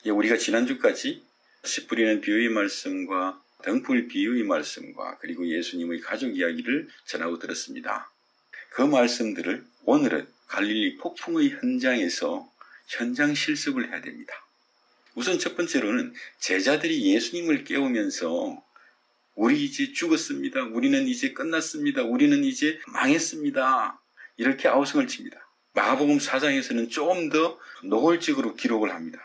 우리가 지난주까지 씨 뿌리는 비유의 말씀과 등불 비유의 말씀과 그리고 예수님의 가족 이야기를 전하고 들었습니다. 그 말씀들을 오늘은 갈릴리 폭풍의 현장에서 현장 실습을 해야 됩니다. 우선 첫 번째로는 제자들이 예수님을 깨우면서 우리 이제 죽었습니다. 우리는 이제 끝났습니다. 우리는 이제 망했습니다. 이렇게 아우성을 칩니다. 마가복음 4장에서는 좀 더 노골적으로 기록을 합니다.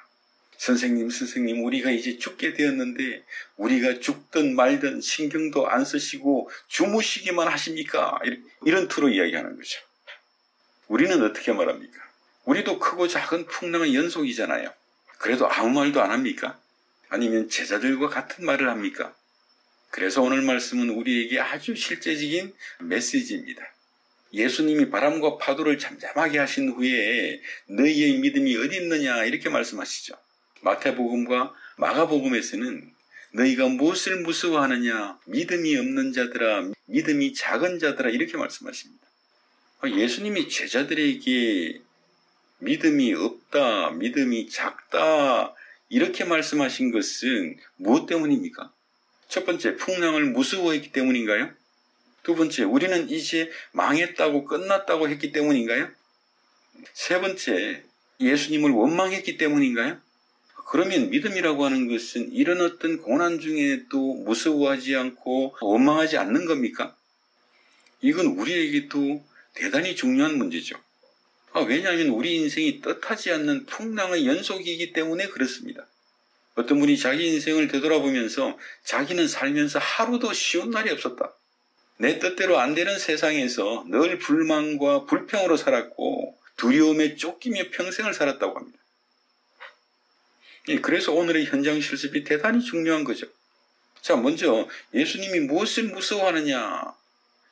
선생님, 우리가 이제 죽게 되었는데 우리가 죽든 말든 신경도 안 쓰시고 주무시기만 하십니까? 이런 투로 이야기하는 거죠. 우리는 어떻게 말합니까? 우리도 크고 작은 풍랑의 연속이잖아요. 그래도 아무 말도 안 합니까? 아니면 제자들과 같은 말을 합니까? 그래서 오늘 말씀은 우리에게 아주 실제적인 메시지입니다. 예수님이 바람과 파도를 잠잠하게 하신 후에 너희의 믿음이 어디 있느냐 이렇게 말씀하시죠. 마태복음과 마가복음에서는 너희가 무엇을 무서워하느냐 믿음이 없는 자들아 믿음이 작은 자들아 이렇게 말씀하십니다. 예수님이 제자들에게 믿음이 없다, 믿음이 작다 이렇게 말씀하신 것은 무엇 때문입니까? 첫 번째, 풍랑을 무서워했기 때문인가요? 두 번째, 우리는 이제 망했다고 끝났다고 했기 때문인가요? 세 번째, 예수님을 원망했기 때문인가요? 그러면 믿음이라고 하는 것은 이런 어떤 고난 중에도 무서워하지 않고 원망하지 않는 겁니까? 이건 우리에게도 대단히 중요한 문제죠. 왜냐하면 우리 인생이 뜻하지 않는 풍랑의 연속이기 때문에 그렇습니다. 어떤 분이 자기 인생을 되돌아보면서 자기는 살면서 하루도 쉬운 날이 없었다. 내 뜻대로 안 되는 세상에서 늘 불만과 불평으로 살았고 두려움에 쫓기며 평생을 살았다고 합니다. 그래서 오늘의 현장 실습이 대단히 중요한 거죠. 자, 먼저 예수님이 무엇을 무서워하느냐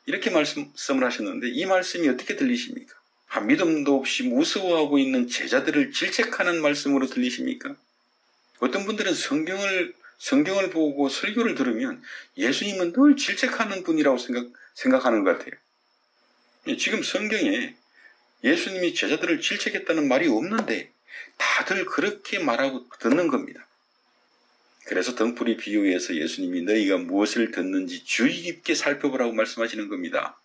이렇게 말씀을 하셨는데 이 말씀이 어떻게 들리십니까? 믿음도 없이 무서워하고 있는 제자들을 질책하는 말씀으로 들리십니까? 어떤 분들은 성경을 보고 설교를 들으면 예수님은 늘 질책하는 분이라고 생각하는 것 같아요. 지금 성경에 예수님이 제자들을 질책했다는 말이 없는데 다들 그렇게 말하고 듣는 겁니다. 그래서 등불이 비유에서 예수님이 너희가 무엇을 듣는지 주의 깊게 살펴보라고 말씀하시는 겁니다.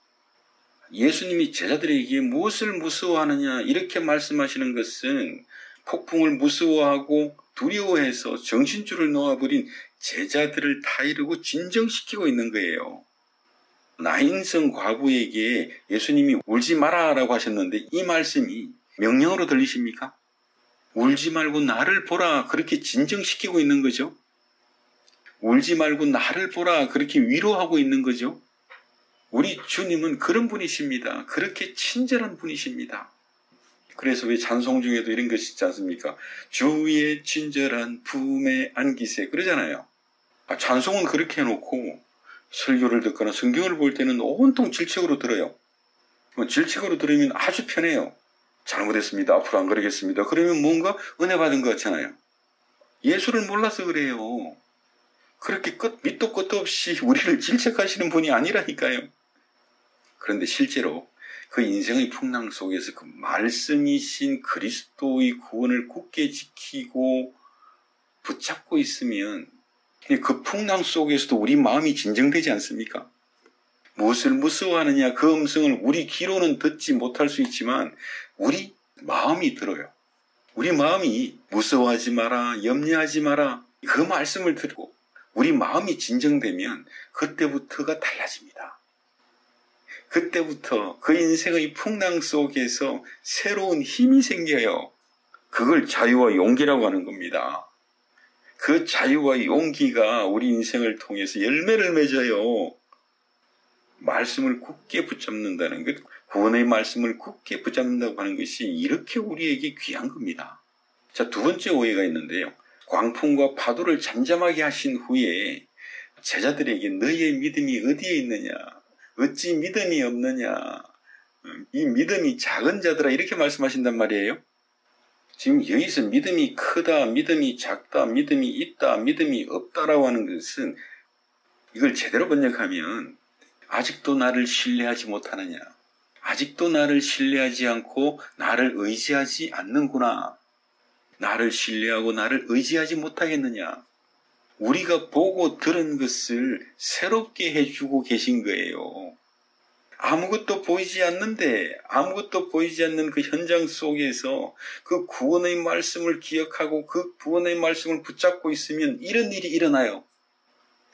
예수님이 제자들에게 무엇을 무서워하느냐 이렇게 말씀하시는 것은 폭풍을 무서워하고 두려워해서 정신줄을 놓아버린 제자들을 타이르고 진정시키고 있는 거예요. 나인성 과부에게 예수님이 울지 마라라고 하셨는데 이 말씀이 명령으로 들리십니까? 울지 말고 나를 보라 그렇게 진정시키고 있는 거죠. 울지 말고 나를 보라 그렇게 위로하고 있는 거죠. 우리 주님은 그런 분이십니다. 그렇게 친절한 분이십니다. 그래서 왜 찬송 중에도 이런 것이 있지 않습니까? 주의 친절한 품에 안기세 그러잖아요. 찬송은 그렇게 해놓고 설교를 듣거나 성경을 볼 때는 온통 질책으로 들어요. 질책으로 들으면 아주 편해요. 잘못했습니다. 앞으로 안 그러겠습니다. 그러면 뭔가 은혜 받은 것 같잖아요. 예수를 몰라서 그래요. 그렇게 밑도 끝도 없이 우리를 질책하시는 분이 아니라니까요. 그런데 실제로 그 인생의 풍랑 속에서 그 말씀이신 그리스도의 구원을 굳게 지키고 붙잡고 있으면 그 풍랑 속에서도 우리 마음이 진정되지 않습니까? 무엇을 무서워하느냐 그 음성을 우리 귀로는 듣지 못할 수 있지만 우리 마음이 들어요. 우리 마음이 무서워하지 마라, 염려하지 마라 그 말씀을 듣고 우리 마음이 진정되면 그때부터가 달라집니다. 그때부터 그 인생의 풍랑 속에서 새로운 힘이 생겨요. 그걸 자유와 용기라고 하는 겁니다. 그 자유와 용기가 우리 인생을 통해서 열매를 맺어요. 말씀을 굳게 붙잡는다는 것, 구원의 말씀을 굳게 붙잡는다고 하는 것이 이렇게 우리에게 귀한 겁니다. 자, 두 번째 오해가 있는데요. 광풍과 파도를 잠잠하게 하신 후에 제자들에게 너희의 믿음이 어디에 있느냐? 어찌 믿음이 없느냐? 이 믿음이 작은 자들아 이렇게 말씀하신단 말이에요. 지금 여기서 믿음이 크다, 믿음이 작다, 믿음이 있다, 믿음이 없다라고 하는 것은 이걸 제대로 번역하면 아직도 나를 신뢰하지 못하느냐? 아직도 나를 신뢰하지 않고 나를 의지하지 않는구나. 나를 신뢰하고 나를 의지하지 못하겠느냐? 우리가 보고 들은 것을 새롭게 해주고 계신 거예요. 아무것도 보이지 않는데, 아무것도 보이지 않는 그 현장 속에서 그 구원의 말씀을 기억하고 그 구원의 말씀을 붙잡고 있으면 이런 일이 일어나요.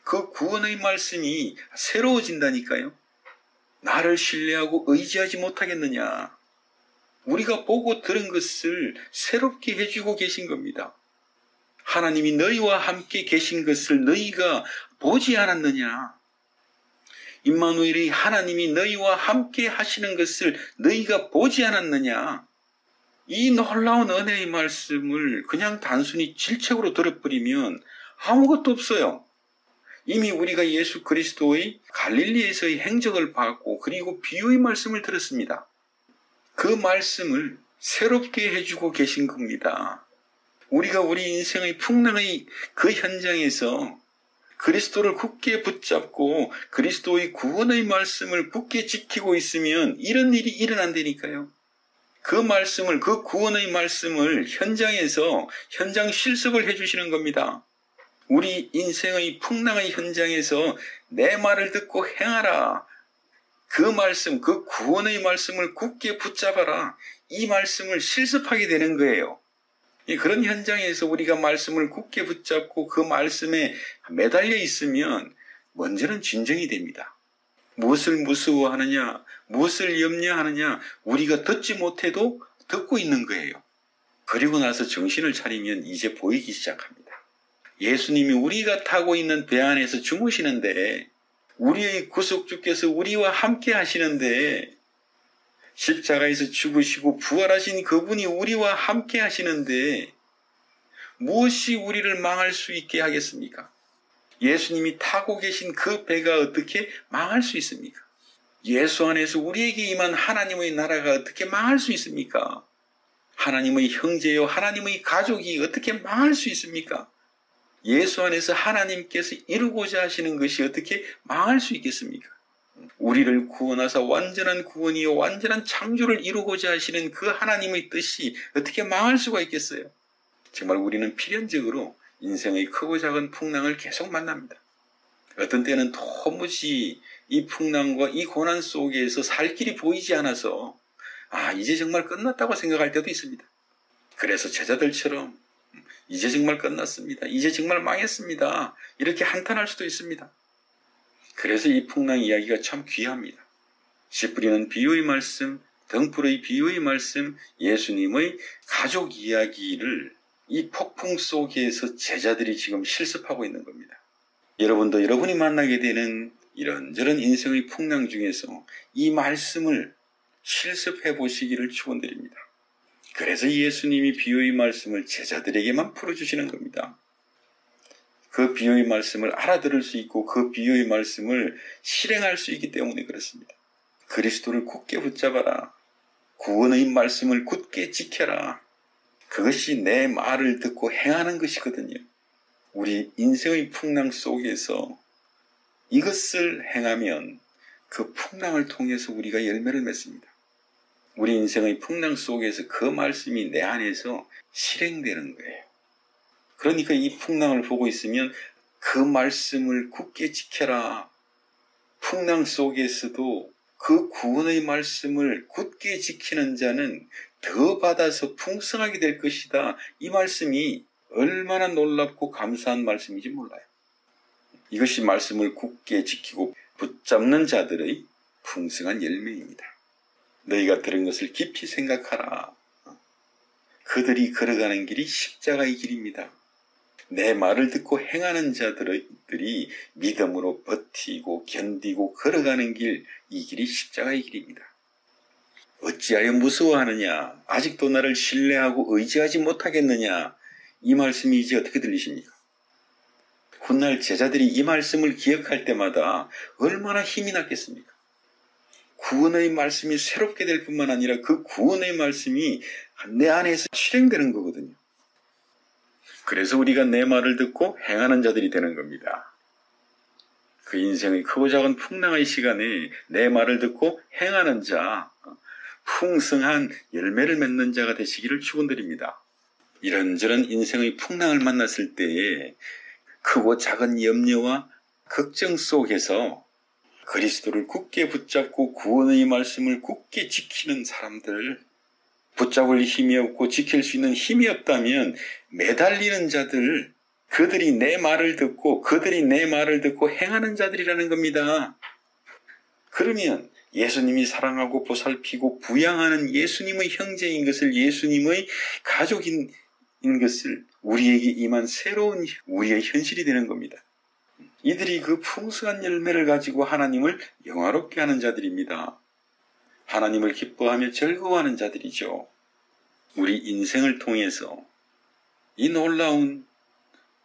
그 구원의 말씀이 새로워진다니까요. 나를 신뢰하고 의지하지 못하겠느냐? 우리가 보고 들은 것을 새롭게 해주고 계신 겁니다. 하나님이 너희와 함께 계신 것을 너희가 보지 않았느냐? 임마누엘이 하나님이 너희와 함께 하시는 것을 너희가 보지 않았느냐? 이 놀라운 은혜의 말씀을 그냥 단순히 질책으로 들어버리면 아무것도 없어요. 이미 우리가 예수 그리스도의 갈릴리에서의 행적을 봤고 그리고 비유의 말씀을 들었습니다. 그 말씀을 새롭게 해주고 계신 겁니다. 우리가 우리 인생의 풍랑의 그 현장에서 그리스도를 굳게 붙잡고 그리스도의 구원의 말씀을 굳게 지키고 있으면 이런 일이 일어난다니까요. 그 말씀을, 그 구원의 말씀을 현장에서 현장 실습을 해주시는 겁니다. 우리 인생의 풍랑의 현장에서 내 말을 듣고 행하라. 그 말씀, 그 구원의 말씀을 굳게 붙잡아라. 이 말씀을 실습하게 되는 거예요. 그런 현장에서 우리가 말씀을 굳게 붙잡고 그 말씀에 매달려 있으면 먼저는 진정이 됩니다. 무엇을 무서워하느냐, 무엇을 염려하느냐, 우리가 듣지 못해도 듣고 있는 거예요. 그리고 나서 정신을 차리면 이제 보이기 시작합니다. 예수님이 우리가 타고 있는 배 안에서 주무시는데, 우리의 구속주께서 우리와 함께 하시는데, 십자가에서 죽으시고 부활하신 그분이 우리와 함께 하시는데 무엇이 우리를 망할 수 있게 하겠습니까? 예수님이 타고 계신 그 배가 어떻게 망할 수 있습니까? 예수 안에서 우리에게 임한 하나님의 나라가 어떻게 망할 수 있습니까? 하나님의 형제요, 하나님의 가족이 어떻게 망할 수 있습니까? 예수 안에서 하나님께서 이루고자 하시는 것이 어떻게 망할 수 있겠습니까? 우리를 구원하사 완전한 구원이요 완전한 창조를 이루고자 하시는 그 하나님의 뜻이 어떻게 망할 수가 있겠어요? 정말 우리는 필연적으로 인생의 크고 작은 풍랑을 계속 만납니다. 어떤 때는 도무지 이 풍랑과 이 고난 속에서 살 길이 보이지 않아서 이제 정말 끝났다고 생각할 때도 있습니다. 그래서 제자들처럼 이제 정말 끝났습니다. 이제 정말 망했습니다. 이렇게 한탄할 수도 있습니다. 그래서 이 풍랑 이야기가 참 귀합니다. 씨 뿌리는 비유의 말씀, 등불의 비유의 말씀, 예수님의 가족 이야기를 이 폭풍 속에서 제자들이 지금 실습하고 있는 겁니다. 여러분도 여러분이 만나게 되는 이런저런 인생의 풍랑 중에서 이 말씀을 실습해 보시기를 축원드립니다. 그래서 예수님이 비유의 말씀을 제자들에게만 풀어주시는 겁니다. 그 비유의 말씀을 알아들을 수 있고 그 비유의 말씀을 실행할 수 있기 때문에 그렇습니다. 그리스도를 굳게 붙잡아라. 구원의 말씀을 굳게 지켜라. 그것이 내 말을 듣고 행하는 것이거든요. 우리 인생의 풍랑 속에서 이것을 행하면 그 풍랑을 통해서 우리가 열매를 맺습니다. 우리 인생의 풍랑 속에서 그 말씀이 내 안에서 실행되는 거예요. 그러니까 이 풍랑을 보고 있으면 그 말씀을 굳게 지켜라. 풍랑 속에서도 그 구원의 말씀을 굳게 지키는 자는 더 받아서 풍성하게 될 것이다. 이 말씀이 얼마나 놀랍고 감사한 말씀인지 몰라요. 이것이 말씀을 굳게 지키고 붙잡는 자들의 풍성한 열매입니다. 너희가 들은 것을 깊이 생각하라. 그들이 걸어가는 길이 십자가의 길입니다. 내 말을 듣고 행하는 자들이 믿음으로 버티고 견디고 걸어가는 길, 이 길이 십자가의 길입니다. 어찌하여 무서워하느냐? 아직도 나를 신뢰하고 의지하지 못하겠느냐? 이 말씀이 이제 어떻게 들리십니까? 훗날 제자들이 이 말씀을 기억할 때마다 얼마나 힘이 났겠습니까? 구원의 말씀이 새롭게 될 뿐만 아니라 그 구원의 말씀이 내 안에서 실행되는 거거든요. 그래서 우리가 내 말을 듣고 행하는 자들이 되는 겁니다. 그 인생의 크고 작은 풍랑의 시간에 내 말을 듣고 행하는 자, 풍성한 열매를 맺는 자가 되시기를 축원드립니다. 이런저런 인생의 풍랑을 만났을 때에 크고 작은 염려와 걱정 속에서 그리스도를 굳게 붙잡고 구원의 말씀을 굳게 지키는 사람들, 붙잡을 힘이 없고 지킬 수 있는 힘이 없다면 매달리는 자들, 그들이 내 말을 듣고 행하는 자들이라는 겁니다. 그러면 예수님이 사랑하고 보살피고 부양하는 예수님의 형제인 것을, 예수님의 가족인 것을 우리에게 임한 새로운 우리의 현실이 되는 겁니다. 이들이 그 풍성한 열매를 가지고 하나님을 영화롭게 하는 자들입니다. 하나님을 기뻐하며 즐거워하는 자들이죠. 우리 인생을 통해서 이 놀라운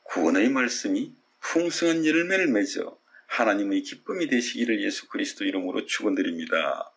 구원의 말씀이 풍성한 열매를 맺어 하나님의 기쁨이 되시기를 예수 그리스도 이름으로 축원드립니다.